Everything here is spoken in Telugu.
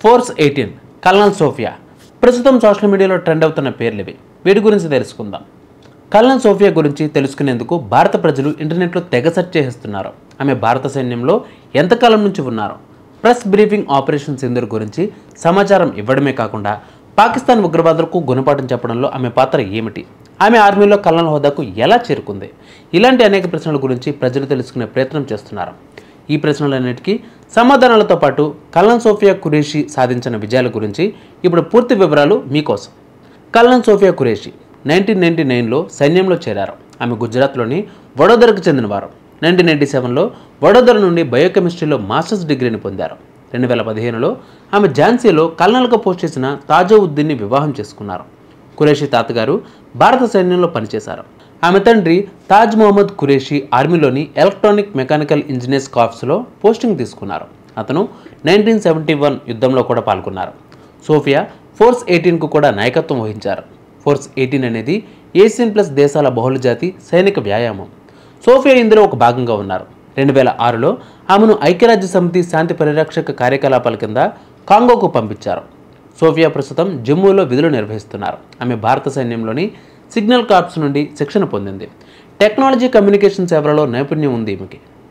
ఫోర్స్ 18 కల్నల్ సోఫియా ప్రస్తుతం సోషల్ మీడియాలో ట్రెండ్ అవుతున్న పేర్లు ఇవి. వీటి గురించి తెలుసుకుందాం. కల్నల్ సోఫియా గురించి తెలుసుకునేందుకు భారత ప్రజలు ఇంటర్నెట్లో తెగ సెర్చ్ చేస్తున్నారు. ఆమె భారత సైన్యంలో ఎంతకాలం నుంచి ఉన్నారు, ప్రెస్ బ్రీఫింగ్ ఆపరేషన్ సింధూర్ గురించి సమాచారం ఇవ్వడమే కాకుండా పాకిస్తాన్ ఉగ్రవాదులకు గుణపాఠం చెప్పడంలో ఆమె పాత్ర ఏమిటి, ఆమె ఆర్మీలో కల్నల్ హోదాకు ఎలా చేరుకుంది, ఇలాంటి అనేక ప్రశ్నల గురించి ప్రజలు తెలుసుకునే ప్రయత్నం చేస్తున్నారు. ఈ ప్రశ్నలన్నిటికీ సమాధానాలతో పాటు కల్నల్ సోఫియా ఖురేషీ సాధించిన విజయాల గురించి ఇప్పుడు పూర్తి వివరాలు మీకోసం. కల్నల్ సోఫియా ఖురేషీ 1999లో సైన్యంలో చేరారు. ఆమె గుజరాత్లోని వడోదరకు చెందినవారు. 1997లో వడోదర నుండి బయోకెమిస్ట్రీలో మాస్టర్స్ డిగ్రీని పొందారు. 2015లో ఆమె ఝాన్సీలో కల్నల్గా పోస్ట్ చేసిన తాజౌద్దీన్ని వివాహం చేసుకున్నారు. ఖురేషీ తాతగారు భారత సైన్యంలో పనిచేశారు. ఆమె తండ్రి తాజ్ మొహమ్మద్ ఖురేషీ ఆర్మీలోని ఎలక్ట్రానిక్ మెకానికల్ ఇంజనీర్స్ కార్ప్స్లో పోస్టింగ్ తీసుకున్నారు. అతను 1971 యుద్ధంలో కూడా పాల్గొన్నారు. సోఫియా ఫోర్స్ 18కు కూడా నాయకత్వం వహించారు. ఫోర్స్ 18 అనేది ఏషియన్ ప్లస్ దేశాల బహుళజాతి సైనిక వ్యాయామం. సోఫియా ఇందులో ఒక భాగంగా ఉన్నారు. 2006లో ఆమెను ఐక్యరాజ్య సమితి శాంతి పరిరక్షక కార్యకలాపాల కింద కాంగోకు పంపించారు. సోఫియా ప్రస్తుతం జమ్మూలో విధులు నిర్వహిస్తున్నారు. ఆమె భారత సైన్యంలోని సిగ్నల్ కార్ప్స్ నుండి శిక్షణ పొందింది. టెక్నాలజీ కమ్యూనికేషన్ సేవలలో నైపుణ్యం ఉంది ఈమెకి.